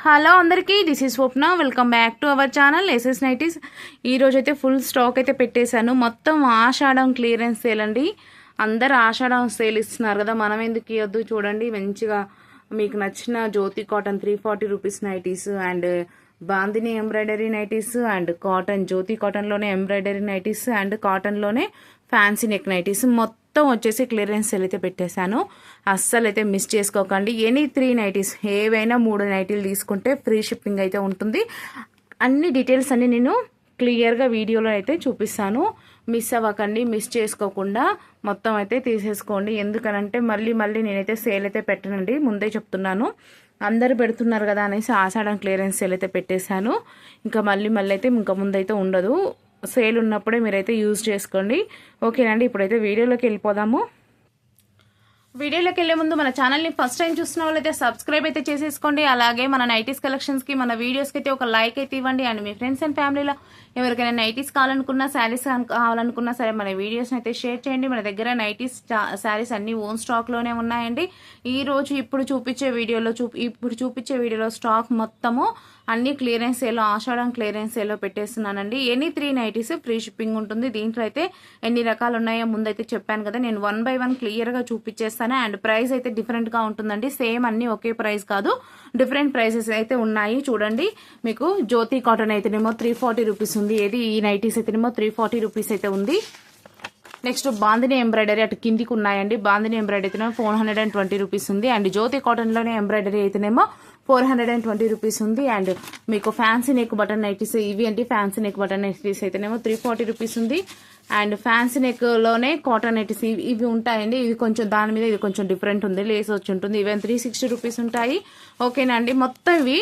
Hello అందరికీ, this is Swapna. Welcome back to our channel S S nighties. ఈరోజు అయితే full stock అయితే పెట్టేశాను. మొత్తం ఆషాఢం క్లియరెన్స్ సేల్ అండి. అందరు ఆషాఢం సేల్ ఇస్తున్నారు కదా, మనం ఎందుకు ఇవ్వద్దు. చూడండి, మంచిగా మీకు నచ్చిన Jyoti cotton 340 rupees nighties and bandhani embroidery nighties and cotton Jyoti కాటన్లోనే ఎంబ్రాయిడరీ నైటీస్ అండ్ కాటన్లోనే ఫ్యాన్సీ నెక్ నైటీస్ మొత్తం వచ్చేసి క్లియరెన్స్ సేల్ అయితే పెట్టేశాను. అస్సలు అయితే మిస్ చేసుకోకండి. ఎనీ 3 నైటీస్, ఏవైనా 3 నైటీలు తీసుకుంటే ఫ్రీ షిప్పింగ్ అయితే ఉంటుంది. అన్ని డీటెయిల్స్ అన్ని నేను క్లియర్గా వీడియోలో అయితే చూపిస్తాను. మిస్ అవ్వకండి, మిస్ చేసుకోకుండా మొత్తం అయితే తీసేసుకోండి. ఎందుకనంటే మళ్ళీ నేనైతే సేల్ అయితే పెట్టనండి, ముందే చెప్తున్నాను. అందరు పెడుతున్నారు కదా అనేసి ఆషాఢం క్లియరెన్స్ సేల్ అయితే పెట్టేశాను. ఇంకా మళ్ళీ అయితే ఇంకా ముందైతే ఉండదు. సేల్ ఉన్నప్పుడే మీరైతే యూజ్ చేసుకోండి. ఓకేనండి, ఇప్పుడైతే వీడియోలోకి వెళ్ళిపోదాము. వీడియోలోకి వెళ్ళే ముందు మన ఛానల్ని ఫస్ట్ టైం చూస్తున్న వాళ్ళైతే సబ్స్క్రైబ్ అయితే చేసేసుకోండి. అలాగే మన నైటీస్ కలెక్షన్స్కి, మన వీడియోస్కి అయితే ఒక లైక్ అయితే ఇవ్వండి. అండ్ మీ ఫ్రెండ్స్ అండ్ ఫ్యామిలీలో ఎవరికైనా నైటీస్ కావాలనుకున్నా, శారీస్ కావాలనుకున్నా సరే మన వీడియోస్ని అయితే షేర్ చేయండి. మన దగ్గర నైటీస్, శారీస్ అన్ని ఓన్ స్టాక్లోనే ఉన్నాయండి. ఇప్పుడు చూపించే వీడియోలో స్టాక్ మొత్తము అన్ని క్లియరెన్స్ సేల్, ఆషాఢం క్లియరెన్స్ సేల్లో పెట్టేస్తున్నానండి. ఎనీ 3 నైటీస్ ఫ్రీ షిప్పింగ్ ఉంటుంది. దీంట్లో అయితే ఎన్ని రకాలు ఉన్నాయో ముందైతే చెప్పాను కదా, నేను 1 by 1 క్లియర్గా చూపించేస్తాను. అండ్ ప్రైస్ అయితే డిఫరెంట్గా ఉంటుందండి. సేమ్ అన్ని ఒకే ప్రైస్ కాదు, డిఫరెంట్ ప్రైసెస్ అయితే ఉన్నాయి. చూడండి, మీకు జ్యోతి కాటన్ అయితేనేమో 340 రూపీస్ ఉంది. ఈ నైటీస్ అయితేనేమో 340 రూపీస్ అయితే ఉంది. నెక్స్ట్ బాందిని ఎంబ్రాయిడరీ అటు కిందికి ఉన్నాయండి. బాందిని ఎంబ్రాయిడరీ అయితేనేమో 420 రూపీస్ ఉంది. అండ్ జ్యోతి కాటన్లోనే ఎంబ్రాయిడరీ అయితేనేమో 420 రూపీస్ ఉంది. అండ్ మీకు ఫ్యాన్సీ నెక్ బటన్ నైటీస్ ఇవి అంటే ఫ్యాన్సీ నెక్ బటన్ నైటీస్ అయితేనేమో 340 రూపీస్ ఉంది. అండ్ ఫ్యాన్సీ నెక్లోనే కాటన్ నైటీస్ ఇవి ఉంటాయండి. ఇది కొంచెం దాని మీద ఇది కొంచెం డిఫరెంట్ ఉంది, లేస్ వచ్చి ఉంటుంది. ఇవి 360 రూపీస్ ఉంటాయి. ఓకేనా అండి, మొత్తం ఇవి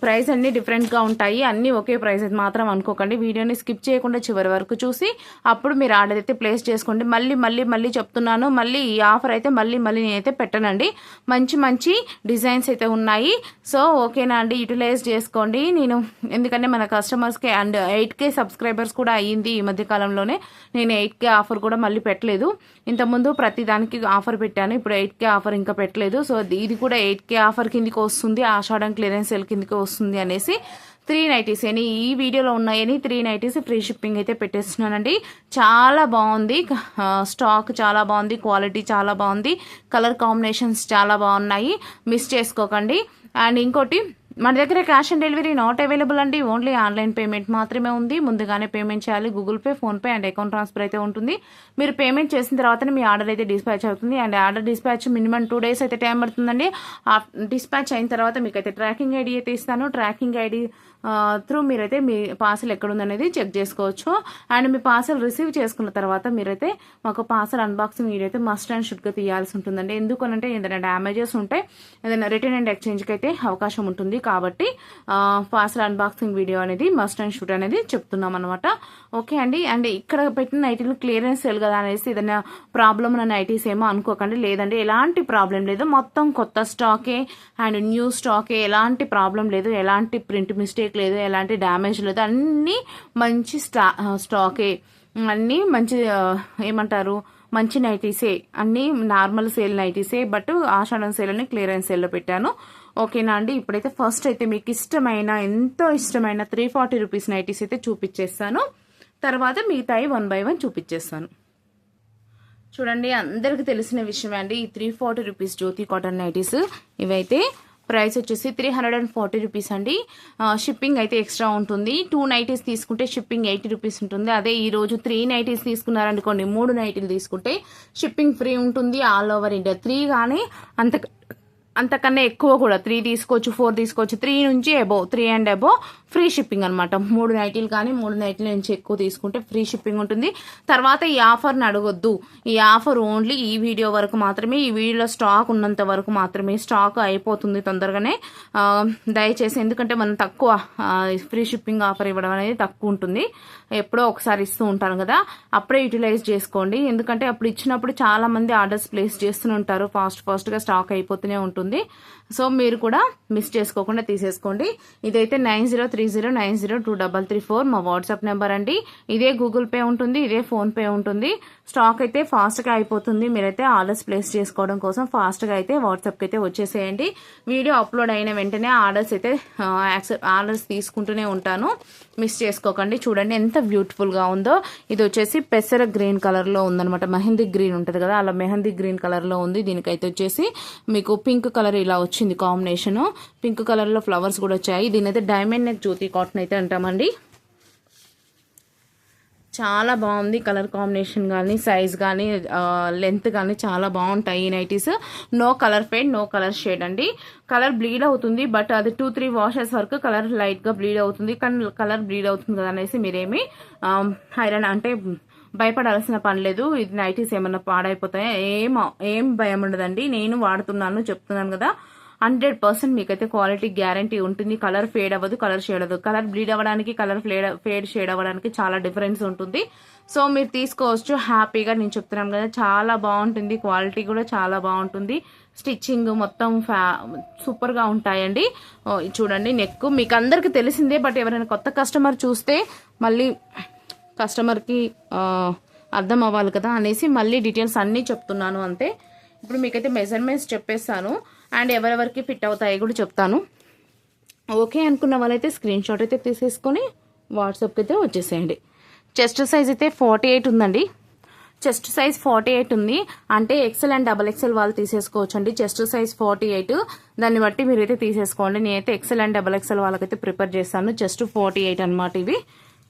ప్రైస్ అన్ని డిఫరెంట్గా ఉంటాయి. అన్ని ఒకే ప్రైస్ అయితే మాత్రం అనుకోకండి. వీడియోని స్కిప్ చేయకుండా చివరి వరకు చూసి అప్పుడు మీరు ఆర్డర్ అయితే ప్లేస్ చేసుకోండి. మళ్ళీ చెప్తున్నాను, మళ్ళీ ఈ ఆఫర్ అయితే మళ్ళీ నేనైతే పెట్టనండి. మంచి డిజైన్స్ అయితే ఉన్నాయి. సో ఓకేనా అండి, యూటిలైజ్ చేసుకోండి. నేను ఎందుకంటే మన కస్టమర్స్కి అండ్ 8K సబ్స్క్రైబర్స్ కూడా అయ్యింది ఈ మధ్య కాలంలోనే. నేను 8K ఆఫర్ కూడా మళ్ళీ పెట్టలేదు. ఇంతకుముందు ప్రతి దానికి ఆఫర్ పెట్టాను, ఇప్పుడు 8K ఆఫర్ ఇంకా పెట్టలేదు. సో ఇది కూడా 8K ఆఫర్ కిందికి వస్తుంది, ఆషాఢం క్లియరెన్స్ సేల్ కిందికి వస్తుంది అనేసి 3 నైటీస్ ఈ వీడియోలో ఉన్నాయని 3 నైటీస్ ఫ్రీ షిప్పింగ్ అయితే పెట్టేస్తున్నానండి. చాలా బాగుంది స్టాక్, చాలా బాగుంది క్వాలిటీ, చాలా బాగుంది కలర్ కాంబినేషన్స్ చాలా బాగున్నాయి. మిస్ చేసుకోకండి. అండ్ ఇంకోటి, మన దగ్గర cash on delivery not available అండి. ఓన్లీ ఆన్లైన్ పేమెంట్ మాత్రమే ఉంది. ముందుగానే పేమెంట్ చేయాలి. Google pay, PhonePe and account transfer అయితే ఉంటుంది. మీరు పేమెంట్ చేసిన తర్వాతనే మీ ఆర్డర్ అయితే డిస్పాచ్ అవుతుంది. And order dispatch minimum 2 days అయితే టైం పడుతుందండి. డిస్పాచ్ అయిన తర్వాత మీకు అయితే ట్రాకింగ్ ఐడి అయితే ఇస్తాను. ట్రాకింగ్ ఐడి త్రూ మీరైతే మీ పార్సల్ ఎక్కడుందనేది చెక్ చేసుకోవచ్చు. అండ్ మీ పార్సల్ రిసీవ్ చేసుకున్న తర్వాత మీరైతే మాకు పార్సల్ అన్బాక్సింగ్ వీడియో అయితే మస్ట్ అండ్ షుడ్గా తీయాల్సి ఉంటుందండి. ఎందుకనంటే ఏదైనా డ్యామేజెస్ ఉంటే ఏదైనా రిటర్న్ అండ్ ఎక్స్చేంజ్కి అయితే అవకాశం ఉంటుంది. కాబట్టి పార్సల్ అన్బాక్సింగ్ వీడియో అనేది మస్ట్ అండ్ షుడ్ అనేది చెప్తున్నాం అనమాట. ఓకే అండి. అండ్ ఇక్కడ పెట్టిన నైటీలు క్లియరెన్స్ సేల్ కదా అనేసి ఏదైనా ప్రాబ్లం ఉన్న నైటీస్ ఏమో అనుకోకండి. లేదండి, ఎలాంటి ప్రాబ్లం లేదు. మొత్తం కొత్త స్టాకే అండ్ న్యూ స్టాకే, ఎలాంటి ప్రాబ్లం లేదు, ఎలాంటి ప్రింట్ మిస్టేక్ లేదు, ఎలాంటి డ్యామేజ్ లేదు. అన్నీ మంచి స్టాకే, అన్నీ మంచి ఏమంటారు మంచి నైటీసే, అన్నీ నార్మల్ సేల్ నైటీసే. బట్ ఆషాఢం సేల్ అని క్లియరెన్స్ సేల్లో పెట్టాను. ఓకేనా అండి, ఇప్పుడైతే ఫస్ట్ అయితే మీకు ఎంతో ఇష్టమైన 340 రూపీస్ నైటీస్ అయితే చూపించేస్తాను. తర్వాత మిగతాయి 1 by 1 చూపించేస్తాను. చూడండి, అందరికి తెలిసిన విషయమే అండి, ఈ 340 రూపీస్ జ్యోతి కాటన్ నైటీస్ ఇవైతే ప్రైస్ వచ్చేసి 340 రూపీస్ అండి. షిప్పింగ్ అయితే ఎక్స్ట్రా ఉంటుంది. 2 నైటీస్ తీసుకుంటే షిప్పింగ్ 80 రూపీస్ ఉంటుంది. అదే ఈ రోజు 3 నైటీస్ తీసుకున్నారనుకోండి, 3 నైటీలు తీసుకుంటే షిప్పింగ్ ఫ్రీ ఉంటుంది ఆల్ ఓవర్ ఇండియా. 3 కానీ అంతకన్నా ఎక్కువ కూడా 3 తీసుకోవచ్చు, 4 తీసుకోవచ్చు. 3 నుంచి above, 3 and above free shipping అనమాట. 3 నైటీలు కానీ 3 నైటీల నుంచి ఎక్కువ తీసుకుంటే ఫ్రీ షిప్పింగ్ ఉంటుంది. తర్వాత ఈ ఆఫర్ని అడగొద్దు. ఈ ఆఫర్ ఓన్లీ ఈ వీడియో వరకు మాత్రమే, ఈ వీడియోలో స్టాక్ ఉన్నంత వరకు మాత్రమే. స్టాక్ అయిపోతుంది తొందరగానే, దయచేసి. ఎందుకంటే మనం తక్కువ ఫ్రీ షిప్పింగ్ ఆఫర్ ఇవ్వడం అనేది తక్కువ ఉంటుంది. ఎప్పుడో ఒకసారి ఇస్తూ ఉంటాను కదా, అప్పుడే యూటిలైజ్ చేసుకోండి. ఎందుకంటే అప్పుడు ఇచ్చినప్పుడు చాలా మంది ఆర్డర్స్ ప్లేస్ చేస్తూనే ఉంటారు. ఫాస్ట్గా స్టాక్ అయిపోతూనే ఉంటుంది. సో మీరు కూడా మిస్ చేసుకోకుండా తీసేసుకోండి. ఇదైతే 9030902334 మా వాట్సాప్ నెంబర్ అండి. ఇదే గూగుల్ పే ఉంటుంది, ఇదే ఫోన్పే ఉంటుంది. స్టాక్ అయితే ఫాస్ట్గా అయిపోతుంది. మీరైతే ఆర్డర్స్ ప్లేస్ చేసుకోవడం కోసం ఫాస్ట్గా అయితే వాట్సాప్కి అయితే వచ్చేసేయండి. వీడియో అప్లోడ్ అయిన వెంటనే ఆర్డర్స్ తీసుకుంటూనే ఉంటాను, మిస్ చేసుకోకండి. చూడండి ఎంత బ్యూటిఫుల్గా ఉందో. ఇది వచ్చేసి పెసర గ్రీన్ కలర్లో ఉందనమాట. మెహందీ గ్రీన్ ఉంటుంది కదా, అలా మెహందీ గ్రీన్ కలర్లో ఉంది. దీనికైతే వచ్చేసి మీకు పింక్ కలర్ ఇలా వచ్చింది కాంబినేషన్. పింక్ కలర్లో ఫ్లవర్స్ కూడా వచ్చాయి. దీనైతే డైమండ్ నెక్ జ్యోతి కాటన్ అయితే అంటామండి. చాలా బాగుంది కలర్ కాంబినేషన్ కానీ, సైజ్ కానీ, లెంత్ కానీ చాలా బాగుంటాయి ఈ nighties. No colour fade, no colour shade అండి. కలర్ బ్లీడ్ అవుతుంది, బట్ అది 2-3 వాషెస్ వరకు కలర్ లైట్గా బ్లీడ్ అవుతుంది. కానీ కలర్ బ్లీడ్ అవుతుంది కదా అనేసి మీరేమి ఐరన్ అంటే భయపడాల్సిన పని లేదు. ఇది నైటీస్ ఏమన్నా పాడైపోతాయా ఏం భయం ఉండదండి. నేను వాడుతున్నాను, చెప్తున్నాను కదా. 100% మీకైతే క్వాలిటీ గ్యారంటీ ఉంటుంది. కలర్ ఫేడ్ అవ్వదు, కలర్ షేడ్ అవ్వదు. కలర్ బ్లీడ్ అవ్వడానికి, కలర్ ఫేడ్ షేడ్ అవ్వడానికి చాలా డిఫరెన్స్ ఉంటుంది. సో మీరు తీసుకోవచ్చు హ్యాపీగా. నేను చెప్తున్నాను కదా, చాలా బాగుంటుంది. క్వాలిటీ కూడా చాలా బాగుంటుంది. స్టిచ్చింగ్ మొత్తం సూపర్గా ఉంటాయండి. చూడండి నెక్ మీకు అందరికీ తెలిసిందే, బట్ ఎవరైనా కొత్త కస్టమర్ చూస్తే మళ్ళీ కస్టమర్కి అర్థం అవ్వాలి కదా అనేసి మళ్ళీ డీటెయిల్స్ అన్నీ చెప్తున్నాను అంతే. ఇప్పుడు మీకైతే మెజర్మెంట్స్ చెప్పేస్తాను అండ్ ఎవరెవరికి ఫిట్ అవుతాయి కూడా చెప్తాను. ఓకే అనుకున్న వాళ్ళైతే స్క్రీన్ షాట్ అయితే తీసేసుకొని వాట్సాప్కి అయితే వచ్చేసేయండి. చెస్ట్ సైజ్ అయితే 48 ఉందండి. చెస్ట్ సైజ్ 48 ఉంది అంటే ఎక్సెల్ అండ్ XXL వాళ్ళు తీసేసుకోవచ్చు అండి. చెస్ట్ సైజ్ 48, దాన్ని బట్టి మీరైతే తీసేసుకోండి. నేనైతే ఎక్సెల్ అండ్ XXL వాళ్ళకైతే ప్రిపేర్ చేస్తాను. చెస్ట్ 48 అనమాట.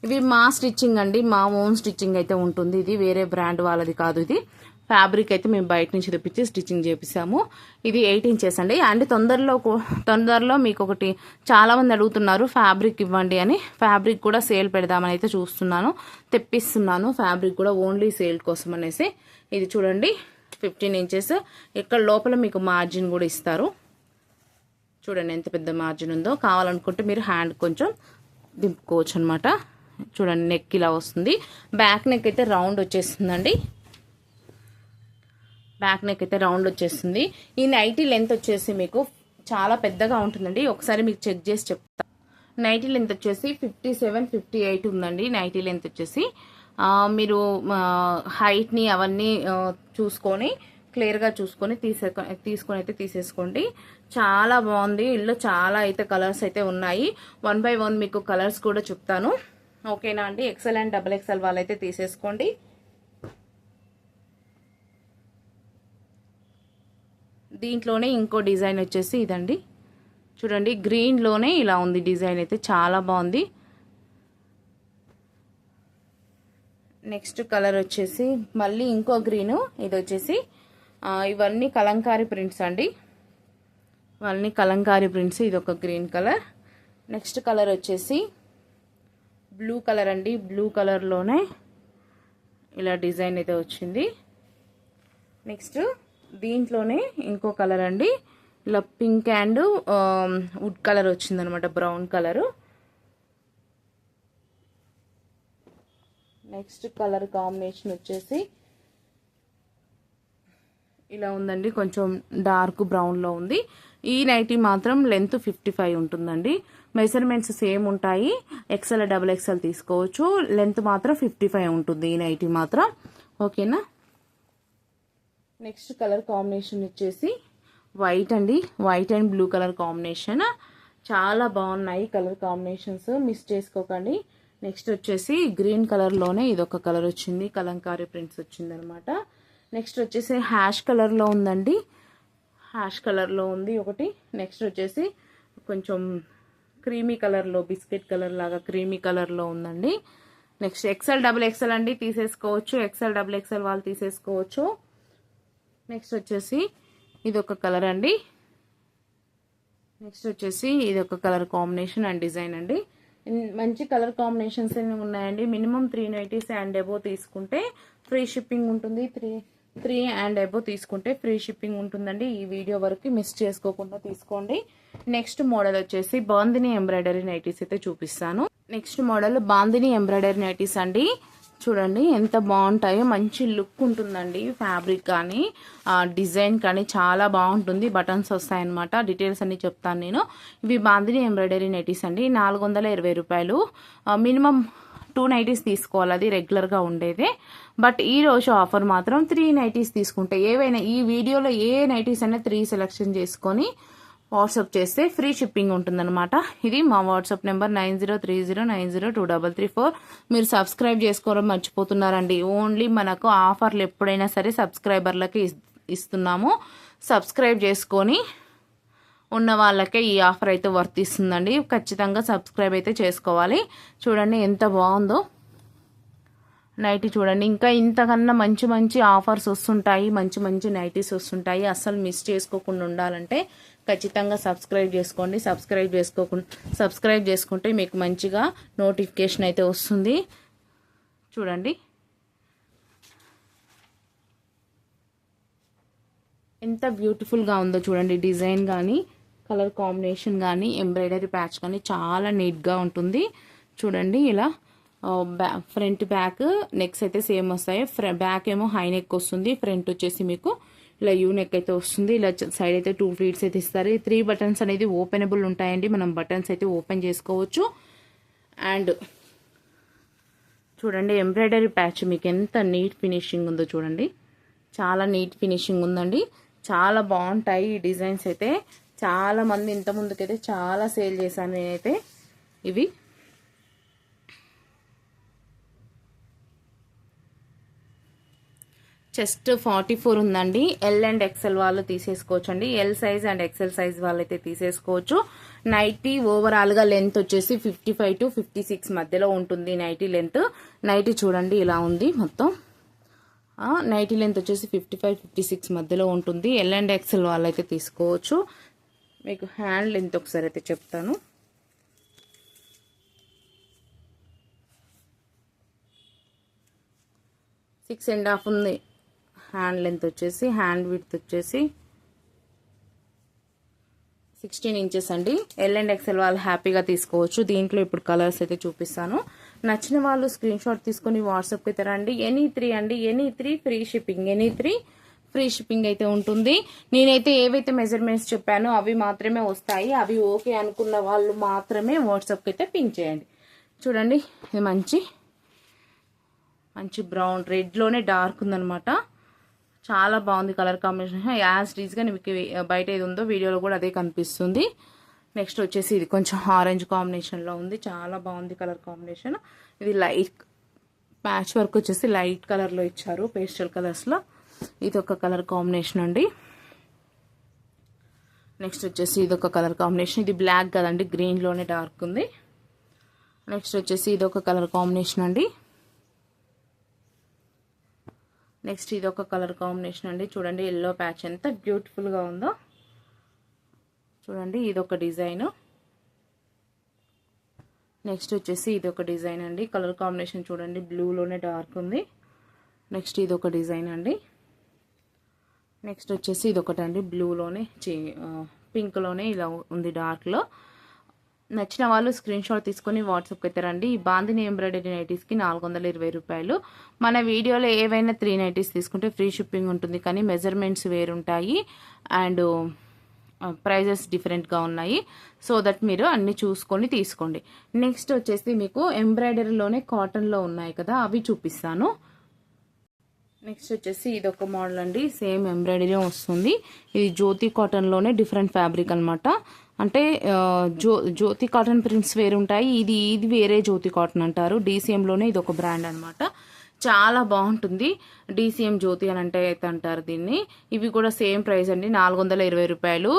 ఇవి మా స్టిచ్చింగ్ అండి, మా ఓన్ స్టిచ్చింగ్ అయితే ఉంటుంది. ఇది వేరే బ్రాండ్ వాళ్ళది కాదు. ఇది ఫ్యాబ్రిక్ అయితే మేము బయట నుంచి తెప్పించి స్టిచ్చింగ్ చేపిస్తాము. ఇది 8 ఇంచెస్ అండి. అండ్ తొందరలో మీకు ఒకటి చాలా మంది అడుగుతున్నారు ఫ్యాబ్రిక్ ఇవ్వండి అని. ఫ్యాబ్రిక్ కూడా సేల్ పెడదామని అయితే చూస్తున్నాను, తెప్పిస్తున్నాను ఫ్యాబ్రిక్ కూడా ఓన్లీ సేల్ కోసం అనేసి. ఇది చూడండి 15 ఇంచెస్. ఇక్కడ లోపల మీకు మార్జిన్ కూడా ఇస్తారు. చూడండి ఎంత పెద్ద మార్జిన్ ఉందో. కావాలనుకుంటే మీరు హ్యాండ్ కొంచెం దింపుకోవచ్చు అనమాట. చూడండి నెక్ ఇలా వస్తుంది. బ్యాక్ నెక్ అయితే రౌండ్ వచ్చేస్తుందండి. బ్యాక్ నెక్ అయితే రౌండ్ వచ్చేస్తుంది. ఈ నైటీ లెంత్ వచ్చేసి మీకు చాలా పెద్దగా ఉంటుందండి. ఒకసారి మీకు చెక్ చేసి చెప్తా. నైటీ లెంత్ వచ్చేసి 57-58 ఉందండి. నైటీ లెంత్ వచ్చేసి మీరు హైట్ని అవన్నీ చూసుకొని క్లియర్గా చూసుకొని తీసుకొని అయితే తీసేసుకోండి. చాలా బాగుంది. ఇల్లు చాలా అయితే కలర్స్ అయితే ఉన్నాయి. 1 by 1 మీకు కలర్స్ కూడా చెప్తాను. ఓకేనా అండి. XL అండ్ XXL వాళ్ళైతే తీసేసుకోండి. దీంట్లోనే ఇంకో డిజైన్ వచ్చేసి ఇదండి. చూడండి గ్రీన్లోనే ఇలా ఉంది డిజైన్ అయితే చాలా బాగుంది. నెక్స్ట్ కలర్ వచ్చేసి మళ్ళీ ఇంకో గ్రీను. ఇది వచ్చేసి ఇవన్నీ కలంకారీ ప్రింట్స్ అండి. ఇవన్నీ కలంకారీ ప్రింట్స్. ఇది ఒక గ్రీన్ కలర్. నెక్స్ట్ కలర్ వచ్చేసి బ్లూ కలర్ అండి. బ్లూ కలర్లోనే ఇలా డిజైన్ అయితే వచ్చింది. నెక్స్ట్ దీంట్లోనే ఇంకో కలర్ అండి. ఇలా పింక్ అండ్ వుడ్ కలర్ వచ్చింది అనమాట, brown colour. Next colour combination వచ్చేసి ఇలా ఉందండి, కొంచెం డార్క్ బ్రౌన్లో ఉంది. ఈ నైటీ మాత్రం లెంత్ 55 ఉంటుందండి. మెజర్మెంట్స్ సేమ్ ఉంటాయి. XL XXL తీసుకోవచ్చు. లెంత్ మాత్రం 55 ఉంటుంది ఈ నైటీ మాత్రం. ఓకేనా. నెక్స్ట్ కలర్ కాంబినేషన్ వచ్చేసి వైట్ అండి. White and blue colour combination. చాలా బాగున్నాయి కలర్ కాంబినేషన్స్, మిస్ చేసుకోకండి. నెక్స్ట్ వచ్చేసి గ్రీన్ కలర్లోనే ఇదొక కలర్ వచ్చింది, కలంకారీ ప్రింట్స్ వచ్చింది అనమాట. నెక్స్ట్ వచ్చేసి హ్యాష్ కలర్లో ఉందండి. హ్యాష్ కలర్లో ఉంది ఒకటి. నెక్స్ట్ వచ్చేసి కొంచెం క్రీమీ కలర్లో, బిస్కెట్ కలర్ లాగా క్రీమీ కలర్లో ఉందండి. నెక్స్ట్ XL XXL అండి తీసేసుకోవచ్చు. XL XXL వాళ్ళు తీసేసుకోవచ్చు. నెక్స్ట్ వచ్చేసి ఇది ఒక కలర్ అండి. నెక్స్ట్ వచ్చేసి ఇది ఒక కలర్ కాంబినేషన్ అండ్ డిజైన్ అండి. మంచి కలర్ కాంబినేషన్స్ ఉన్నాయండి. మినిమం 390 అండ్ అబోవ్ తీసుకుంటే ఫ్రీ షిప్పింగ్ ఉంటుంది. 3 అండ్ అబోవ్ తీసుకుంటే ఫ్రీ షిప్పింగ్ ఉంటుందండి. ఈ వీడియో వరకు మిస్ చేసుకోకుండా తీసుకోండి. నెక్స్ట్ మోడల్ వచ్చేసి బాందిని ఎంబ్రాయిడరీ నైటీస్ అయితే చూపిస్తాను. Next model bandhani embroidery nighties అండి. చూడండి ఎంత బాగుంటాయో, మంచి లుక్ ఉంటుందండి. ఫ్యాబ్రిక్ కానీ డిజైన్ కానీ చాలా బాగుంటుంది. బటన్స్ వస్తాయన్నమాట. డీటెయిల్స్ అన్ని చెప్తాను నేను. ఇవి బాందిని ఎంబ్రాయిడరీ నైటీస్ అండి. 420 రూపాయలు. మినిమం 2 నైటీస్ తీసుకోవాలి, అది రెగ్యులర్గా ఉండేదే. బట్ ఈ రోజు ఆఫర్ మాత్రం 3 నైటీస్ తీసుకుంటే, ఏవైనా ఈ వీడియోలో ఏ నైటీస్ అయినా 3 సెలెక్షన్ చేసుకొని వాట్సాప్ చేస్తే ఫ్రీ షిప్పింగ్ ఉంటుందన్నమాట. ఇది మా వాట్సాప్ నెంబర్ 9030902334. మీరు సబ్స్క్రైబ్ చేసుకోవడం మర్చిపోతున్నారండి. ఓన్లీ మనకు ఆఫర్లు ఎప్పుడైనా సరే సబ్స్క్రైబర్లకి ఇస్తున్నాము. సబ్స్క్రైబ్ చేసుకొని ఉన్న వాళ్ళకే ఈ ఆఫర్ అయితే వర్తిస్తుందండి. ఖచ్చితంగా సబ్స్క్రైబ్ అయితే చేసుకోవాలి. చూడండి ఎంత బాగుందో నైటీ. చూడండి ఇంకా ఇంతకన్నా మంచి మంచి ఆఫర్స్ వస్తుంటాయి, మంచి మంచి నైటీస్ వస్తుంటాయి. అస్సలు మిస్ చేసుకోకుండా ఉండాలంటే ఖచ్చితంగా సబ్స్క్రైబ్ చేసుకోండి. సబ్స్క్రైబ్ చేసుకుంటే మీకు మంచిగా నోటిఫికేషన్ అయితే వస్తుంది. చూడండి ఎంత బ్యూటిఫుల్గా ఉందో చూడండి. డిజైన్ కానీ, కలర్ కాంబినేషన్ కానీ, ఎంబ్రాయిడరీ ప్యాచ్ కానీ చాలా నీట్గా ఉంటుంది. చూడండి ఇలా ఫ్రంట్ బ్యాక్ నెక్స్ అయితే సేమ్ వస్తాయి. బ్యాక్ ఏమో హై నెక్ వస్తుంది, ఫ్రంట్ వచ్చేసి మీకు ఇలా యూ నెక్ అయితే వస్తుంది. ఇలా సైడ్ అయితే 2 ఫ్లీట్స్ అయితే ఇస్తారు. 3 బటన్స్ అనేది ఓపెనబుల్ ఉంటాయండి. మనం బటన్స్ అయితే ఓపెన్ చేసుకోవచ్చు. అండ్ చూడండి ఎంబ్రాయిడరీ ప్యాచ్ మీకు ఎంత నీట్ ఫినిషింగ్ ఉందో చూడండి. చాలా నీట్ ఫినిషింగ్ ఉందండి. చాలా బాగుంటాయి ఈ డిజైన్స్ అయితే. చాలా మంది ఇంత ముందుకైతే చాలా సేల్ చేశాను నేనైతే. ఇవి చెస్ట్ 44 ఉందండి. ఎల్ అండ్ ఎక్సెల్ వాళ్ళు తీసేసుకోవచ్చు అండి. L size and XL size వాళ్ళు అయితే తీసేసుకోవచ్చు. నైటీ ఓవరాల్ గా లెంత్ వచ్చేసి 55 to 56 మధ్యలో ఉంటుంది నైటీ లెంత్. నైటీ చూడండి ఇలా ఉంది మొత్తం. నైటీ లెంత్ వచ్చేసి 55-56 మధ్యలో ఉంటుంది. ఎల్ అండ్ ఎక్సెల్ వాళ్ళు అయితే తీసుకోవచ్చు. మీకు హ్యాండ్ లెంత్ ఒకసారి అయితే చెప్తాను. సిక్స్ అండ్ హాఫ్ ఉంది హ్యాండ్ లెంత్ వచ్చేసి. హ్యాండ్ విడ్త్ వచ్చేసి 16 ఇంచెస్ అండి. ఎల్ అండ్ ఎక్సెల్ వాళ్ళు హ్యాపీగా తీసుకోవచ్చు. దీంట్లో ఇప్పుడు కలర్స్ అయితే చూపిస్తాను. నచ్చిన వాళ్ళు స్క్రీన్ షాట్ తీసుకొని వాట్సాప్కి అయితే రండి. ఎనీ 3 అండి, any 3 free shipping. Any 3 free shipping అయితే ఉంటుంది. నేనైతే ఏవైతే మెజర్మెంట్స్ చెప్పానో అవి మాత్రమే వస్తాయి. అవి ఓకే అనుకున్న వాళ్ళు మాత్రమే వాట్సాప్కి అయితే పింక్ చేయండి. చూడండి ఇది మంచి బ్రౌన్ రెడ్లోనే డార్క్ ఉందనమాట. చాలా బాగుంది కలర్ కాంబినేషన్. యాజ్ టీజ్గా మీకు బయట ఏది ఉందో వీడియోలో కూడా అదే కనిపిస్తుంది. నెక్స్ట్ వచ్చేసి ఇది కొంచెం ఆరెంజ్ కాంబినేషన్లో ఉంది. చాలా బాగుంది కలర్ కాంబినేషన్. ఇది లైట్ ప్యాచ్ వర్క్ వచ్చేసి లైట్ కలర్లో ఇచ్చారు, పేస్టల్ కలర్స్లో. ఇది ఒక కలర్ కాంబినేషన్ అండి. నెక్స్ట్ వచ్చేసి ఇది ఒక కలర్ కాంబినేషన్. ఇది బ్లాక్ కదండి, గ్రీన్లోనే డార్క్ ఉంది. నెక్స్ట్ వచ్చేసి ఇది ఒక కలర్ కాంబినేషన్ అండి. నెక్స్ట్ ఇది ఒక కలర్ కాంబినేషన్ అండి. చూడండి ఎల్లో ప్యాచ్ ఎంత బ్యూటిఫుల్గా ఉందో చూడండి. ఇది ఒక డిజైన్. నెక్స్ట్ వచ్చేసి ఇది ఒక డిజైన్ అండి. కలర్ కాంబినేషన్ చూడండి బ్లూలోనే డార్క్ ఉంది. నెక్స్ట్ ఇది ఒక డిజైన్ అండి. నెక్స్ట్ వచ్చేసి ఇది ఒకటండి బ్లూలోనే పింక్లోనే ఇలా ఉంది డార్క్లో. నచ్చిన వాళ్ళు స్క్రీన్ షాట్ తీసుకొని వాట్సాప్కి అయితే రండి. ఈ బాందిని ఎంబ్రాయిడరీ నైటీస్కి 420 రూపాయలు. మన వీడియోలో ఏవైనా 3 నైటీస్ తీసుకుంటే ఫ్రీ షిప్పింగ్ ఉంటుంది, కానీ మెజర్మెంట్స్ వేరుంటాయి అండ్ ప్రైజెస్ డిఫరెంట్గా ఉన్నాయి. సో దట్ మీరు అన్ని చూసుకొని తీసుకోండి. నెక్స్ట్ వచ్చేసి మీకు ఎంబ్రాయిడరీలోనే కాటన్లో ఉన్నాయి కదా, అవి చూపిస్తాను. నెక్స్ట్ వచ్చేసి ఇది ఒక మోడల్ అండి. సేమ్ ఎంబ్రాయిడరీ వస్తుంది. ఇది జ్యోతి కాటన్లోనే డిఫరెంట్ ఫ్యాబ్రిక్ అనమాట. అంటే జ్యోతి కాటన్ ప్రింట్స్ వేరు ఉంటాయి. ఇది వేరే జ్యోతి కాటన్ అంటారు. డీసీఎంలోనే ఇది ఒక బ్రాండ్ అనమాట. చాలా బాగుంటుంది. డీసీఎం జ్యోతి అని అంటే అయితే అంటారు దీన్ని. ఇవి కూడా సేమ్ ప్రైస్ అండి, 420 రూపాయలు.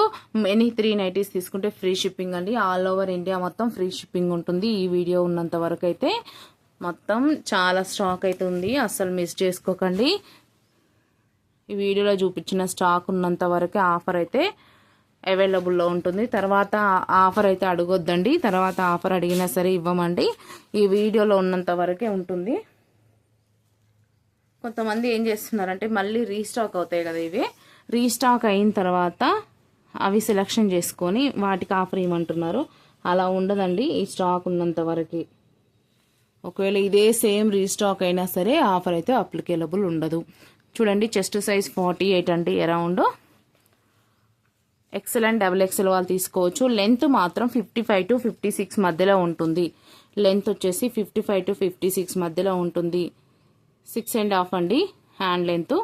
ఎనీ 3 నైటీస్ తీసుకుంటే ఫ్రీ షిప్పింగ్ అండి. ఆల్ ఓవర్ ఇండియా మొత్తం ఫ్రీ షిప్పింగ్ ఉంటుంది. ఈ వీడియో ఉన్నంత వరకు అయితే మొత్తం చాలా స్టాక్ అయితే ఉంది, అస్సలు మిస్ చేసుకోకండి. ఈ వీడియోలో చూపించిన స్టాక్ ఉన్నంత వరకే ఆఫర్ అయితే అవైలబుల్లో ఉంటుంది. తర్వాత ఆఫర్ అయితే అడగొద్దండి. తర్వాత ఆఫర్ అడిగినా సరే ఇవ్వమండి. ఈ వీడియోలో ఉన్నంత వరకే ఉంటుంది. కొంతమంది ఏం చేస్తున్నారంటే మళ్ళీ రీస్టాక్ అవుతాయి కదా, ఇవి రీస్టాక్ అయిన తర్వాత అవి సెలెక్షన్ చేసుకొని వాటికి ఆఫర్ ఇవ్వమంటున్నారు. అలా ఉండదండి, ఈ స్టాక్ ఉన్నంత వరకు. ఒకవేళ ఇదే సేమ్ రీస్టాక్ అయినా సరే ఆఫర్ అయితే అప్లికేబుల్ ఉండదు. చూడండి చెస్ట్ సైజ్ 48 అండి around. XL and double XL వాళ్ళు తీసుకోవచ్చు. లెంత్ మాత్రం 55 to 56 మధ్యలో ఉంటుంది. లెంత్ వచ్చేసి 55 to 56 మధ్యలో ఉంటుంది. 6.5 అండి హ్యాండ్ లెంత్.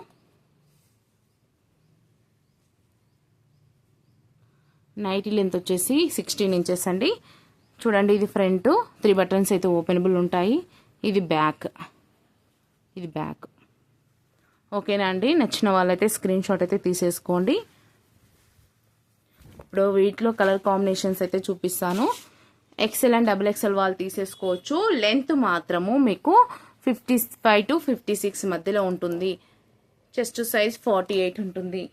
నైటీ లెంత్ వచ్చేసి 16 ఇంచెస్ అండి. చూడండి ఇది ఫ్రంట్ 3 బటన్స్ అయితే ఓపెనబుల్ ఉంటాయి. ఇది బ్యాక్. ఓకేనా అండి. నచ్చిన వాళ్ళైతే స్క్రీన్ షాట్ అయితే తీసేసుకోండి. ఇప్పుడు వీటిలో కలర్ కాంబినేషన్స్ అయితే చూపిస్తాను. ఎక్సెల్ అండ్ డబుల్ ఎక్సెల్ వాళ్ళు తీసేసుకోవచ్చు. లెంత్ మాత్రము మీకు 55 to 56 మధ్యలో ఉంటుంది. చెస్ట్ సైజ్ 48 ఉంటుంది.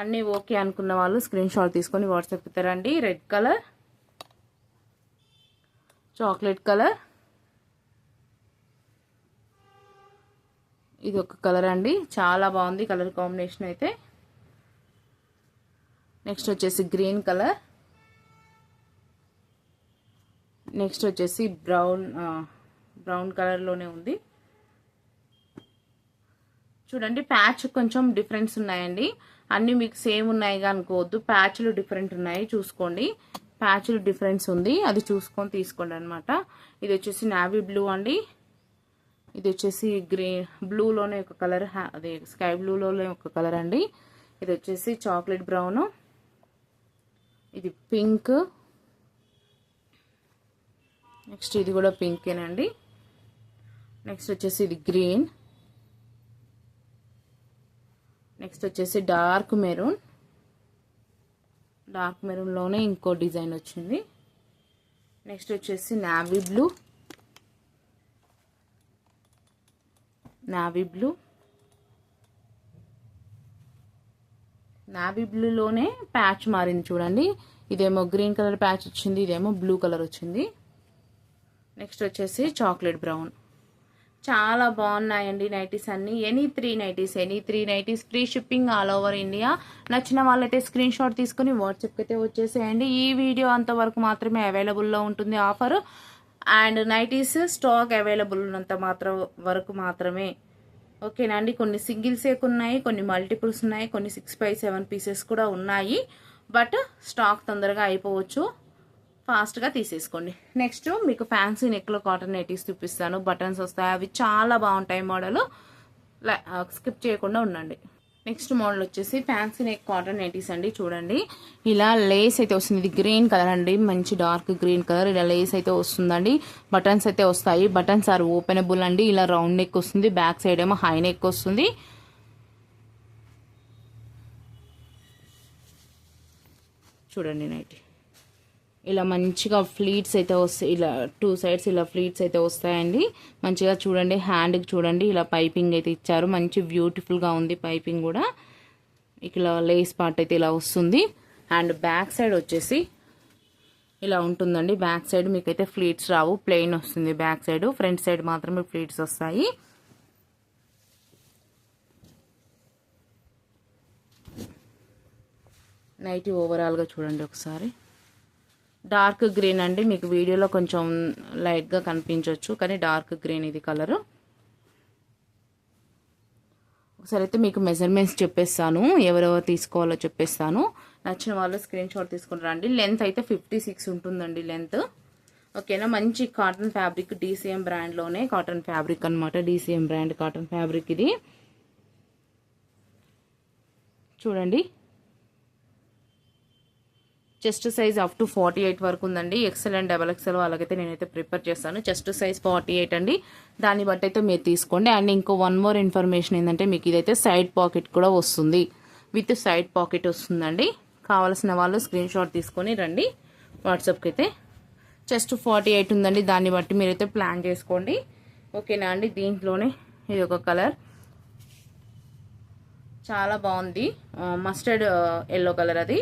అన్నీ ఓకే అనుకున్న వాళ్ళు స్క్రీన్ షాట్ తీసుకొని వాట్సాప్ ఇస్తారండి. రెడ్ కలర్, చాక్లెట్ కలర్, ఇది ఒక కలర్ అండి, చాలా బాగుంది కలర్ కాంబినేషన్ అయితే. నెక్స్ట్ వచ్చేసి గ్రీన్ కలర్, నెక్స్ట్ వచ్చేసి బ్రౌన్ కలర్లోనే ఉంది. చూడండి ప్యాచ్ కొంచెం డిఫరెన్స్ ఉన్నాయండి. అన్నీ మీకు సేమ్ ఉన్నాయి అనుకోవద్దు, ప్యాచ్లు డిఫరెంట్ ఉన్నాయి, చూసుకోండి. ప్యాచ్లు డిఫరెన్స్ ఉంది, అది చూసుకొని తీసుకోండి అనమాట. ఇది వచ్చేసి నావీ బ్లూ అండి. ఇది వచ్చేసి బ్లూలోనే ఒక కలర్, అదే స్కై బ్లూలోనే ఒక కలర్ అండి. ఇది వచ్చేసి చాక్లెట్ బ్రౌన్, ఇది పింక్, నెక్స్ట్ ఇది కూడా పింకేనండి. నెక్స్ట్ వచ్చేసి ఇది గ్రీన్, నెక్స్ట్ వచ్చేసి డార్క్ మెరూన్లోనే ఇంకో డిజైన్ వచ్చింది. నెక్స్ట్ వచ్చేసి నావీ బ్లూలోనే ప్యాచ్ మారింది చూడండి. ఇదేమో గ్రీన్ కలర్ ప్యాచ్ వచ్చింది, ఇదేమో బ్లూ కలర్ వచ్చింది. నెక్స్ట్ వచ్చేసి చాక్లెట్ బ్రౌన్. చాలా బాగున్నాయండి నైటీస్ అన్ని. Any three nighties free shipping all over India. నచ్చిన వాళ్ళైతే స్క్రీన్ షాట్ తీసుకుని వాట్సాప్కి అయితే వచ్చేసేయండి. ఈ వీడియో అంతవరకు మాత్రమే అవైలబుల్లో ఉంటుంది offer. And nighties stock available ఉన్నంత వరకు మాత్రమే. ఓకేనా అండి. కొన్ని సింగిల్సే ఉన్నాయి, కొన్ని మల్టిపుల్స్ ఉన్నాయి, కొన్ని 6x7 పీసెస్ కూడా ఉన్నాయి. బట్ స్టాక్ తొందరగా అయిపోవచ్చు, ఫాస్ట్గా తీసేసుకోండి. నెక్స్ట్ మీకు ఫ్యాన్సీ నెక్లో కాటన్ నైటీస్ చూపిస్తాను. బటన్స్ వస్తాయి, అవి చాలా బాగుంటాయి. మోడల్ స్కిప్ చేయకుండా ఉండండి. నెక్స్ట్ మోడల్ వచ్చేసి ఫ్యాన్సీ నెక్ కాటన్ నైటీస్ అండి. చూడండి ఇలా లేస్ అయితే వస్తుంది. ఇది గ్రీన్ కలర్ అండి, మంచి డార్క్ గ్రీన్ కలర్. ఇలా లేస్ అయితే వస్తుందండి, బటన్స్ అయితే వస్తాయి. బటన్స్ ఆర్ ఓపెనబుల్ అండి. ఇలా రౌండ్ నెక్ వస్తుంది, బ్యాక్ సైడ్ ఏమో హై నెక్ వస్తుంది. చూడండి నైటీ ఇలా మంచిగా ఫ్లీట్స్ అయితే వస్తాయి. ఇలా 2 సైడ్స్ ఇలా ఫ్లీట్స్ అయితే వస్తాయండి. మంచిగా చూడండి, హ్యాండ్కి చూడండి ఇలా పైపింగ్ అయితే ఇచ్చారు. మంచి బ్యూటిఫుల్గా ఉంది పైపింగ్ కూడా. ఇలా లేస్ పార్ట్ అయితే ఇలా వస్తుంది. అండ్ బ్యాక్ సైడ్ వచ్చేసి ఇలా ఉంటుందండి. బ్యాక్ సైడ్ మీకైతే ఫ్లీట్స్ రావు, ప్లెయిన్ వస్తుంది బ్యాక్ సైడ్. ఫ్రంట్ సైడ్ మాత్రమే ఫ్లీట్స్ వస్తాయి. నైటీ ఓవరాల్గా చూడండి ఒకసారి. డార్క్ గ్రీన్ అండి, మీకు వీడియోలో కొంచెం లైట్గా కనిపించవచ్చు, కానీ డార్క్ గ్రీన్ ఇది కలరు. ఒకసారి అయితే మీకు మెజర్మెంట్స్ చెప్పేస్తాను, ఎవరెవరు తీసుకోవాలో చెప్పేస్తాను. నచ్చిన వాళ్ళు స్క్రీన్ షాట్ తీసుకుని రండి. లెంత్ అయితే 56 ఉంటుందండి లెంత్. ఓకేనా. మంచి కాటన్ ఫ్యాబ్రిక్, DCM బ్రాండ్లోనే కాటన్ ఫ్యాబ్రిక్ అనమాట. DCM బ్రాండ్ కాటన్ ఫ్యాబ్రిక్ ఇది. చూడండి చెస్ట్ సైజ్ అప్ టు 48 వరకు ఉందండి. ఎక్సెల్ అండ్ డబల్ ఎక్సెల్ వాళ్ళకైతే నేనైతే ప్రిపేర్ చేస్తాను. చెస్ట్ సైజ్ 48 అండి, దాన్ని బట్టి అయితే మీరు తీసుకోండి. అండ్ ఇంకో వన్ మోర్ ఇన్ఫర్మేషన్ ఏంటంటే మీకు ఇదైతే సైడ్ పాకెట్ కూడా వస్తుంది, విత్ సైడ్ పాకెట్ వస్తుందండి. కావాల్సిన వాళ్ళు స్క్రీన్ షాట్ తీసుకొని రండి వాట్సాప్కి అయితే. చెస్ట్ 48 ఉందండి, దాన్ని బట్టి మీరైతే ప్లాన్ చేసుకోండి. ఓకేనా అండి. దీంట్లోనే ఇది ఒక కలర్ చాలా బాగుంది, మస్టర్డ్ ఎల్లో కలర్ అది.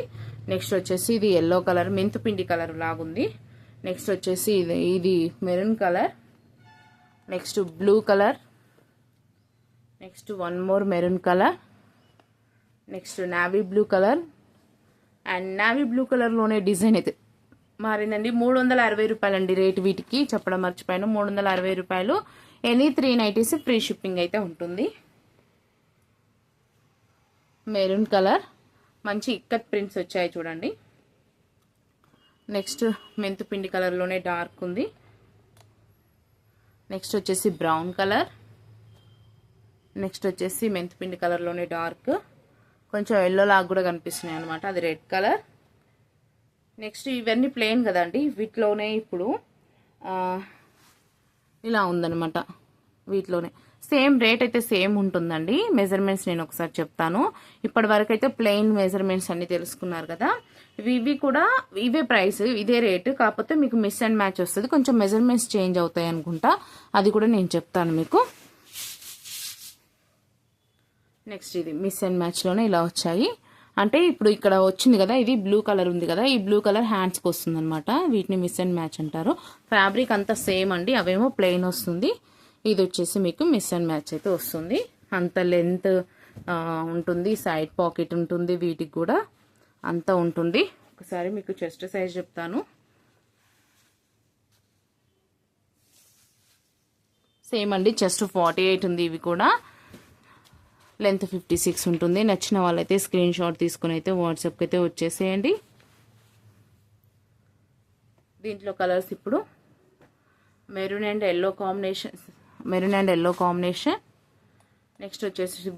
నెక్స్ట్ వచ్చేసి ఇది ఎల్లో కలర్, మెంతుపిండి కలర్ లాగుంది. నెక్స్ట్ వచ్చేసి ఇది maroon colour, next blue colour, next one more maroon colour, next navy blue colour. And navy blue కలర్లోనే డిజైన్ అయితే మారిందండి. 360 రూపాయలండి రేట్. వీటికి చెప్పడం మర్చిపోయాను, 360 రూపాయలు. ఎనీ 3 నైటీస్ ఫ్రీ షిప్పింగ్ అయితే ఉంటుంది. మెరూన్ కలర్ మంచి ఇక్కత్ ప్రింట్స్ వచ్చాయి చూడండి. నెక్స్ట్ మెంతుపిండి కలర్లోనే డార్క్ ఉంది. నెక్స్ట్ వచ్చేసి బ్రౌన్ కలర్. నెక్స్ట్ వచ్చేసి మెంతుపిండి కలర్లోనే డార్క్, కొంచెం ఎల్లో లాగా కూడా కనిపిస్తున్నాయి అనమాట, అది రెడ్ కలర్. నెక్స్ట్ ఇవన్నీ ప్లెయిన్ కదండి, వీటిలోనే ఇప్పుడు ఇలా ఉందనమాట. వీటిలోనే సేమ్ రేట్ అయితే సేమ్ ఉంటుందండి. మెజర్మెంట్స్ నేను ఒకసారి చెప్తాను. ఇప్పటి వరకు అయితే ప్లెయిన్ మెజర్మెంట్స్ అన్ని తెలుసుకున్నారు కదా. ఇవి కూడా ఇవే ప్రైస్, ఇదే రేటు, కాకపోతే మీకు మిస్ అండ్ మ్యాచ్ వస్తుంది, కొంచెం మెజర్మెంట్స్ చేంజ్ అవుతాయి అనుకుంటా, అది కూడా నేను చెప్తాను మీకు. నెక్స్ట్ ఇది మిస్ అండ్ మ్యాచ్లోనే ఇలా వచ్చాయి. అంటే ఇప్పుడు ఇక్కడ వచ్చింది కదా, ఇది బ్లూ కలర్ ఉంది కదా, ఈ బ్లూ కలర్ హ్యాండ్స్కి వస్తుంది అనమాట. వీటిని మిస్ అండ్ మ్యాచ్ అంటారు. ఫ్యాబ్రిక్ అంతా సేమ్ అండి, అవేమో ప్లెయిన్ వస్తుంది. ఇది వచ్చేసి మీకు మిస్ అండ్ మ్యాచ్ అయితే వస్తుంది. అంత లెంత్ ఉంటుంది, సైడ్ పాకెట్ ఉంటుంది, వీటికి కూడా అంతా ఉంటుంది. ఒకసారి మీకు చెస్ట్ సైజ్ చెప్తాను. సేమ్ అండి, చెస్ట్ 48 ఉంది. ఇవి కూడా లెంత్ 56 ఉంటుంది. నచ్చిన వాళ్ళైతే స్క్రీన్ షాట్ తీసుకుని అయితే వాట్సాప్కి అయితే వచ్చేసేయండి. దీంట్లో కలర్స్ ఇప్పుడు maroon and yellow combination, next వచ్చేసి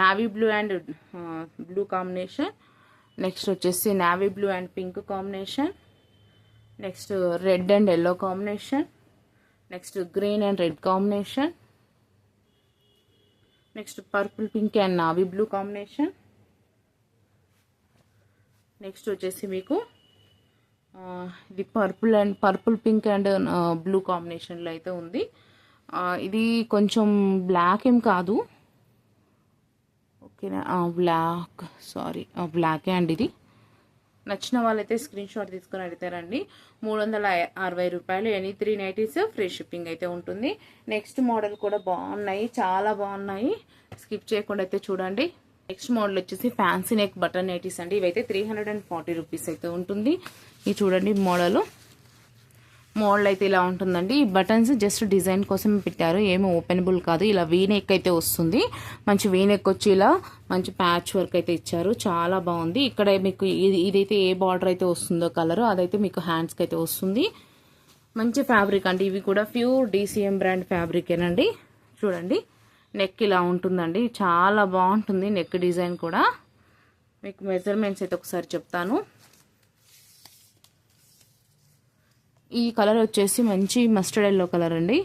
navy blue and blue combination, next వచ్చేసి navy blue and pink combination, next red and yellow combination, next green and red combination, next purple pink and navy blue combination, next వచ్చేసి మీకు ఇది purple pink and blue కాంబినేషన్లో అయితే ఉంది. ఇది కొంచెం black ఏం కాదు, ఓకేనా, బ్లాకే అండి. ఇది నచ్చిన వాళ్ళైతే స్క్రీన్ షాట్ తీసుకొని అడుగుతారండి. 360 రూపాయలు. ఎనీ 3 నైటీస్ ఫ్రీ షిప్పింగ్ అయితే ఉంటుంది. నెక్స్ట్ మోడల్ కూడా బాగున్నాయి, చాలా బాగున్నాయి, స్కిప్ చేయకుండా అయితే చూడండి. నెక్స్ట్ మోడల్ వచ్చేసి ఫ్యాన్సీ నెక్ బటన్ నైటీస్ అండి. ఇవైతే 340 రూపీస్ అయితే ఉంటుంది. ఇది చూడండి మోడల్ అయితే ఇలా ఉంటుందండి. ఈ బటన్స్ జస్ట్ డిజైన్ కోసం పెట్టారు, ఏమీ ఓపెనబుల్ కాదు. ఇలా వీ నెక్ అయితే వస్తుంది, మంచి వీ నెక్ వచ్చి ఇలా మంచి ప్యాచ్ వర్క్ అయితే ఇచ్చారు, చాలా బాగుంది. ఇక్కడ మీకు ఇదైతే ఏ బార్డర్ అయితే వస్తుందో కలర్, అదైతే మీకు హ్యాండ్స్కి అయితే వస్తుంది. మంచి ఫ్యాబ్రిక్ అండి. ఇవి కూడా ప్యూర్ DCM బ్రాండ్ ఫ్యాబ్రికేనండి. చూడండి నెక్ ఇలా ఉంటుందండి, చాలా బాగుంటుంది నెక్ డిజైన్ కూడా. మీకు మెజర్మెంట్స్ అయితే ఒకసారి చెప్తాను. ఈ కలర్ వచ్చేసి మంచి మస్టర్డ్ ఎల్లో కలర్ అండి.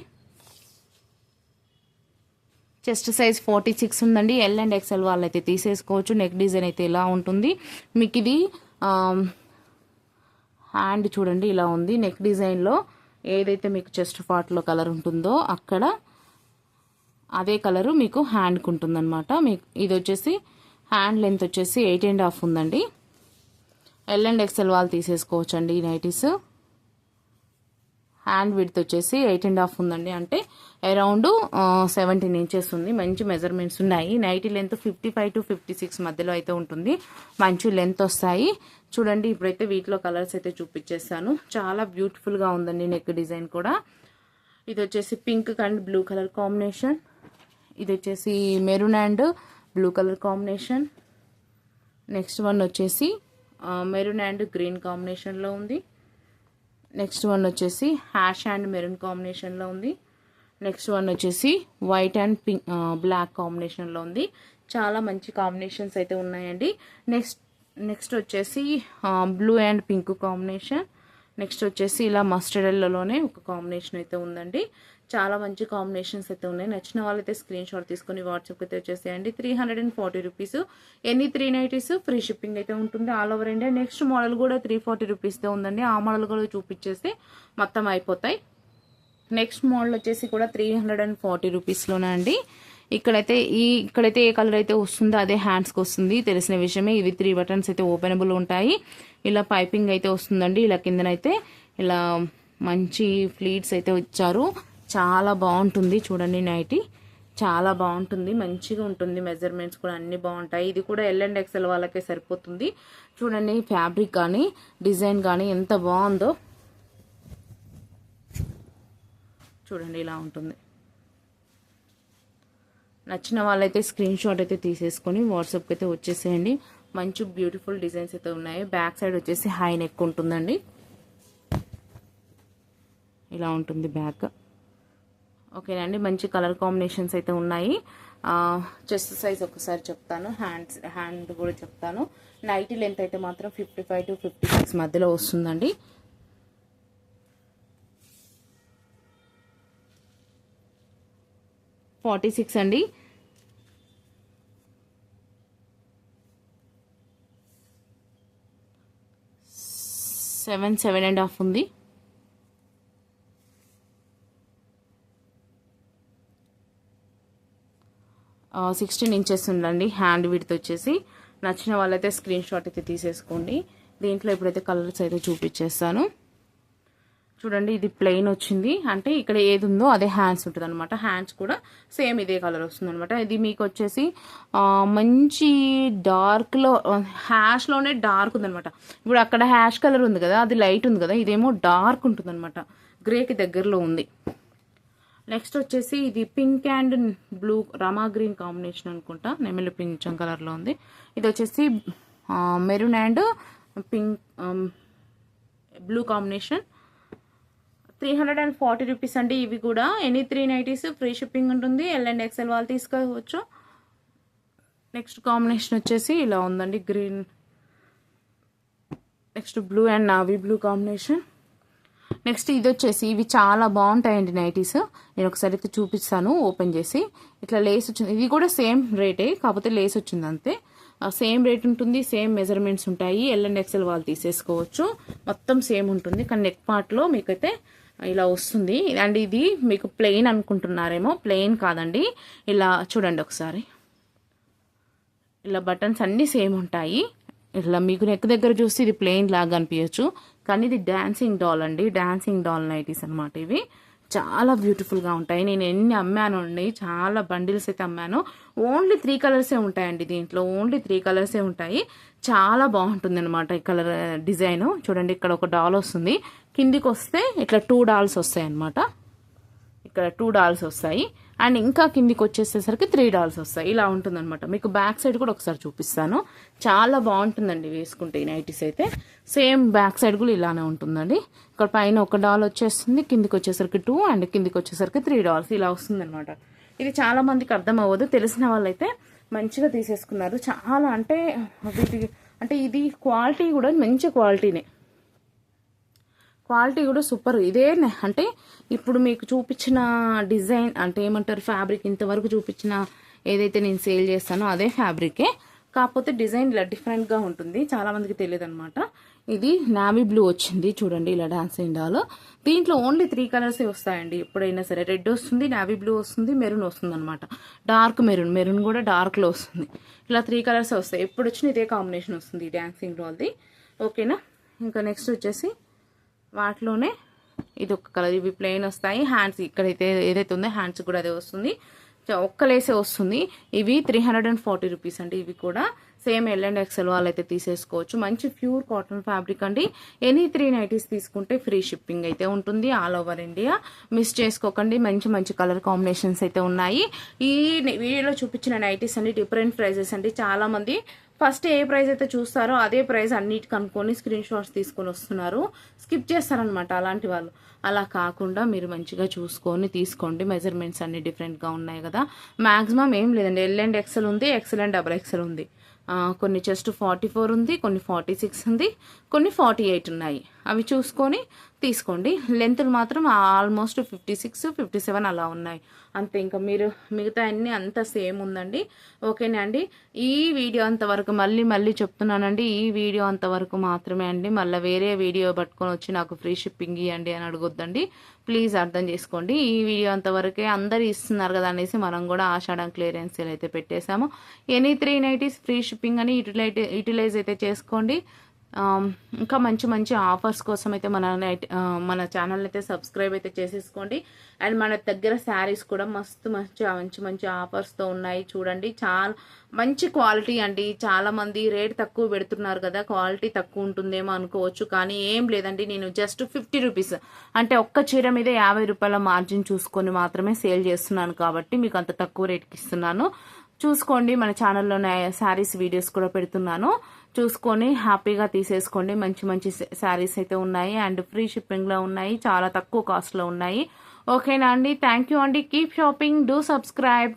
చెస్ట్ సైజ్ 46 ఉందండి. ఎల్ అండ్ XL వాళ్ళైతే తీసేసుకోవచ్చు. నెక్ డిజైన్ అయితే ఇలా ఉంటుంది. మీకు ఇది హ్యాండ్ చూడండి ఇలా ఉంది. నెక్ డిజైన్లో ఏదైతే మీకు చెస్ట్ పార్ట్లో కలర్ ఉంటుందో అక్కడ అదే కలరు మీకు హ్యాండ్కి ఉంటుందన్నమాట. మీకు ఇది వచ్చేసి హ్యాండ్ లెంత్ వచ్చేసి 8.5 ఉందండి. ఎల్ అండ్ XL వాళ్ళు తీసేసుకోవచ్చు అండి ఈ నైటీస్. హ్యాండ్ విడ్త్ వచ్చేసి 8.5 ఉందండి, అంటే అరౌండ్ 17 ఇంచెస్ ఉంది. మంచి మెజర్మెంట్స్ ఉన్నాయి. నైటీ లెంత్ 55 to 56 మధ్యలో అయితే ఉంటుంది. మంచి లెంత్ వస్తాయి. చూడండి ఇప్పుడైతే వీటిలో కలర్స్ అయితే చూపించేస్తాను. చాలా బ్యూటిఫుల్గా ఉందండి నెక్ డిజైన్ కూడా. ఇది వచ్చేసి pink and blue colour combination. ఇది వచ్చేసి maroon and blue colour combination. Next one వచ్చేసి మెరూన్ అండ్ గ్రీన్ కాంబినేషన్లో ఉంది. నెక్స్ట్ వన్ వచ్చేసి హ్యాష్ అండ్ మెరూన్ కాంబినేషన్లో ఉంది. నెక్స్ట్ వన్ వచ్చేసి వైట్ అండ్ పింక్ బ్లాక్ కాంబినేషన్లో ఉంది. చాలా మంచి కాంబినేషన్స్ అయితే ఉన్నాయండి. నెక్స్ట్ వచ్చేసి blue and pink combination. Next వచ్చేసి ఇలా మస్టర్డ్ ఎల్లోనే ఒక కాంబినేషన్ అయితే ఉందండి. చాలా మంచి కాంబినేషన్స్ అయితే ఉన్నాయి. నచ్చిన వాళ్ళైతే స్క్రీన్ షాట్ తీసుకుని వాట్సాప్కి అయితే వచ్చేసేయండి. 340 rupees. Any 3 nighties free shipping అయితే ఉంటుంది all over India. Next model కూడా 340 రూపీస్తో ఉందండి. ఆ మోడల్ కూడా చూపించేస్తే మొత్తం అయిపోతాయి. నెక్స్ట్ మోడల్ వచ్చేసి కూడా 340 రూపీస్లోనే అండి. ఇక్కడైతే ఏ కలర్ అయితే వస్తుందో అదే హ్యాండ్స్కి వస్తుంది, తెలిసిన విషయమే. ఇవి 3 బటన్స్ అయితే ఓపెనబుల్ ఉంటాయి. ఇలా పైపింగ్ అయితే వస్తుందండి. ఇలా కిందనైతే ఇలా మంచి ఫ్లీట్స్ అయితే ఇచ్చారు. చాలా బాగుంటుంది చూడండి నైటీ, చాలా బాగుంటుంది, మంచిగా ఉంటుంది. మెజర్మెంట్స్ కూడా అన్నీ బాగుంటాయి. ఇది కూడా ఎల్ అండ్ ఎక్సెల్ వాళ్ళకే సరిపోతుంది. చూడండి ఫ్యాబ్రిక్ కానీ డిజైన్ కానీ ఎంత బాగుందో చూడండి. ఇలా ఉంటుంది. నచ్చిన వాళ్ళైతే స్క్రీన్ షాట్ అయితే తీసేసుకొని వాట్సాప్కి అయితే వచ్చేసేయండి. మంచి బ్యూటిఫుల్ డిజైన్స్ అయితే ఉన్నాయి. బ్యాక్ సైడ్ వచ్చేసి హై నెక్ ఉంటుందండి. ఇలా ఉంటుంది బ్యాక్. ఓకేనండి. మంచి కలర్ కాంబినేషన్స్ అయితే ఉన్నాయి. చెస్ట్ సైజ్ ఒకసారి చెప్తాను, హ్యాండ్ కూడా చెప్తాను. నైటీ లెంత్ అయితే మాత్రం 55 to 56 మధ్యలో వస్తుందండి. $46 అండి. సెవెన్ అండ్ హాఫ్ ఉంది. ఆ 16 ఇంచెస్ ఉందండి హ్యాండ్ విడ్త్ వచ్చేసి. నచ్చిన వాళ్ళైతే స్క్రీన్ షాట్ అయితే తీసేసుకోండి. దీంట్లో ఇప్పుడైతే కలర్స్ అయితే చూపించేస్తాను. చూడండి ఇది ప్లెయిన్ వచ్చింది, అంటే ఇక్కడ ఏది ఉందో అదే హ్యాండ్స్ ఉంటుంది అనమాట. హ్యాండ్స్ కూడా సేమ్ ఇదే కలర్ వస్తుంది అనమాట. ఇది మీకు వచ్చేసి మంచి డార్క్లో హ్యాష్లోనే డార్క్ ఉందనమాట. ఇప్పుడు అక్కడ హ్యాష్ కలర్ ఉంది కదా, అది లైట్ ఉంది కదా, ఇదేమో డార్క్ ఉంటుంది అనమాట, గ్రేకి దగ్గరలో ఉంది. నెక్స్ట్ వచ్చేసి ఇది pink and blue Rama green combination అనుకుంటా, నెమలి పింఛం కలర్లో ఉంది. ఇది వచ్చేసి maroon and pink blue combination. 340 rupees అండి. ఇవి కూడా ఎనీ 3 నైటీస్ ఫ్రీ షిప్పింగ్ ఉంటుంది. ఎల్ అండ్ ఎక్సెల్ వాళ్ళు తీసుకోవచ్చు. నెక్స్ట్ కాంబినేషన్ వచ్చేసి ఇలా ఉందండి, green. Next blue and navy blue combination. Next ఇది వచ్చేసి ఇవి చాలా బాగుంటాయండి నైటీస్. నేను ఒకసారి అయితే చూపిస్తాను ఓపెన్ చేసి. ఇట్లా లేస్ వచ్చింది, ఇది కూడా సేమ్ రేటే, కాకపోతే లేస్ వచ్చింది అంతే. సేమ్ రేట్ ఉంటుంది, సేమ్ మెజర్మెంట్స్ ఉంటాయి. ఎల్ అండ్ ఎక్సెల్ వాళ్ళు తీసేసుకోవచ్చు. మొత్తం సేమ్ ఉంటుంది, కానీ నెక్ పార్ట్లో మీకైతే ఇలా వస్తుంది. అండ్ ఇది మీకు ప్లెయిన్ అనుకుంటున్నారేమో, ప్లెయిన్ కాదండి. ఇలా చూడండి ఒకసారి, ఇలా బటన్స్ అన్నీ సేమ్ ఉంటాయి. ఇట్లా మీకు నెక్ దగ్గర చూస్తే ఇది ప్లెయిన్ లాగా అనిపించచ్చు, కానీ ఇది డాన్సింగ్ డాల్ అండి. డాన్సింగ్ డాల్ నైటీస్ అనమాట ఇవి. చాలా బ్యూటిఫుల్గా ఉంటాయి. నేను ఎన్ని అమ్మాను అండి, చాలా బండిల్స్ అయితే అమ్మాను. ఓన్లీ 3 కలర్సే ఉంటాయండి దీంట్లో, ఓన్లీ 3 కలర్సే ఉంటాయి. చాలా బాగుంటుంది అనమాట ఈ కలర్ డిజైన్. చూడండి ఇక్కడ ఒక డాల్ వస్తుంది, కిందికి వస్తే ఇట్లా 2 డాల్స్ వస్తాయి అనమాట. ఇక్కడ 2 డాల్స్ వస్తాయి, అండ్ ఇంకా కిందికి వచ్చేసేసరికి 3 డాల్స్ వస్తాయి. ఇలా ఉంటుందన్నమాట. మీకు బ్యాక్ సైడ్ కూడా ఒకసారి చూపిస్తాను. చాలా బాగుంటుందండి వేసుకుంటే ఈ నైటీస్ అయితే. సేమ్ బ్యాక్ సైడ్ కూడా ఇలానే ఉంటుందండి. ఇక్కడ పైన ఒక డాల్ వచ్చేస్తుంది, కిందికి వచ్చేసరికి 2, అండ్ కిందికి వచ్చేసరికి 3 డాల్స్ ఇలా వస్తుంది అనమాట. ఇది చాలా మందికి అర్థం అవ్వదు, తెలిసిన వాళ్ళైతే మంచిగా తీసేసుకున్నారు. చాలా అంటే వీటి అంటే ఇది క్వాలిటీ కూడా మంచి క్వాలిటీనే, క్వాలిటీ కూడా సూపర్. ఇదే అంటే ఇప్పుడు మీకు చూపించిన డిజైన్ అంటే ఏమంటారు, ఫ్యాబ్రిక్ ఇంతవరకు చూపించిన ఏదైతే నేను సేల్ చేస్తానో అదే ఫ్యాబ్రికే, కాకపోతే డిజైన్ ఇలా డిఫరెంట్గా ఉంటుంది. చాలా మందికి తెలియదు అనమాట. ఇది నావీ బ్లూ వచ్చింది చూడండి, ఇలా డాన్సింగ్ డాల్. దీంట్లో ఓన్లీ 3 కలర్సే వస్తాయండి ఎప్పుడైనా సరే. రెడ్ వస్తుంది, నావీ బ్లూ వస్తుంది, మెరూన్ వస్తుంది అనమాట. డార్క్ మెరూన్ కూడా డార్క్లో వస్తుంది. ఇలా 3 కలర్స్ వస్తాయి. ఎప్పుడు వచ్చిన ఇదే కాంబినేషన్ వస్తుంది డాన్సింగ్ డాల్ది. ఓకేనా. ఇంకా నెక్స్ట్ వచ్చేసి వాటిలోనే ఇది ఒక కలర్. ఇవి ప్లెయిన్ వస్తాయి. హ్యాండ్స్ ఇక్కడైతే ఏదైతే ఉందో హ్యాండ్స్ కూడా అదే వస్తుంది, ఒక్క లేసే వస్తుంది. ఇవి 340 రూపీస్ అండి. ఇవి కూడా సేమ్ ఎల్ అండ్ ఎక్సెల్ వాళ్ళు అయితే తీసేసుకోవచ్చు. మంచి ప్యూర్ కాటన్ ఫ్యాబ్రిక్ అండి. ఎనీ 3 నైటీస్ తీసుకుంటే ఫ్రీ షిప్పింగ్ అయితే ఉంటుంది ఆల్ ఓవర్ ఇండియా. మిస్ చేసుకోకండి. మంచి మంచి కలర్ కాంబినేషన్స్ అయితే ఉన్నాయి. ఈ వీడియోలో చూపించిన నైటీస్ అండి డిఫరెంట్ ప్రైజెస్ అండి. చాలా మంది ఫస్ట్ ఏ ప్రైస్ అయితే చూస్తారో అదే ప్రైస్ అన్నిటికి అనుకొని స్క్రీన్ షాట్స్ తీసుకొని వస్తున్నారు, స్కిప్ చేస్తారనమాట అలాంటి వాళ్ళు. అలా కాకుండా మీరు మంచిగా చూసుకొని తీసుకోండి. మెజర్మెంట్స్ అన్ని డిఫరెంట్గా ఉన్నాయి కదా. మ్యాక్సిమం ఏం లేదండి, ఎల్ అండ్ ఎక్సెల్ ఉంది, ఎక్సెల్ అండ్ డబుల్ ఎక్సెల్ ఉంది. కొన్ని చెస్ట్ 44 ఉంది, కొన్ని 46 ఉంది, కొన్ని 48 ఉన్నాయి. అవి చూసుకొని తీసుకోండి. లెంత్లు మాత్రం ఆల్మోస్ట్ 56, 57 అలా ఉన్నాయి అంతే. ఇంకా మీరు మిగతా అన్నీ అంతా సేమ్ ఉందండి. ఓకేనా అండి. ఈ వీడియో అంతవరకు మళ్ళీ చెప్తున్నానండి, ఈ వీడియో అంతవరకు మాత్రమే అండి. మళ్ళీ వేరే వీడియో పట్టుకొని వచ్చి నాకు ఫ్రీ షిప్పింగ్ ఇవ్వండి అని అడగొద్దండి, ప్లీజ్ అర్థం చేసుకోండి. ఈ వీడియో అంతవరకే అందరు ఇస్తున్నారు కదా అనేసి మనం కూడా ఆషాఢం క్లియరెన్స్ సేల్ అయితే పెట్టేశాము. ఎనీ 3 నైటీస్ ఫ్రీ షిప్పింగ్ అని యూటిలైజ్ అయితే చేసుకోండి. ఇంకా మంచి మంచి ఆఫర్స్ కోసం అయితే మన ఛానల్ అయితే సబ్స్క్రైబ్ అయితే చేసేసుకోండి. అండ్ మన దగ్గర శారీస్ కూడా మస్తు మంచి మంచి ఆఫర్స్తో ఉన్నాయి. చూడండి, చాలా మంచి క్వాలిటీ అండి. చాలా మంది రేట్ తక్కువ పెడుతున్నారు కదా, క్వాలిటీ తక్కువ ఉంటుందేమో అనుకోవచ్చు, కానీ ఏం లేదండి. నేను జస్ట్ 50 రూపీస్ అంటే ఒక్క చీర మీద 50 రూపాయల మార్జిన్ చూసుకొని మాత్రమే సేల్ చేస్తున్నాను కాబట్టి మీకు అంత తక్కువ రేట్కి ఇస్తున్నాను. చూసుకోండి, మన ఛానల్లోనే శారీస్ వీడియోస్ కూడా పెడుతున్నాను, చూసుకొని హ్యాపీగా తీసేసుకోండి. మంచి మంచి శారీస్ అయితే ఉన్నాయి అండ్ ఫ్రీ షిప్పింగ్లో ఉన్నాయి, చాలా తక్కువ కాస్ట్లో ఉన్నాయి. ఓకేనా అండి, థ్యాంక్ యూ అండి. Keep shopping, do subscribe.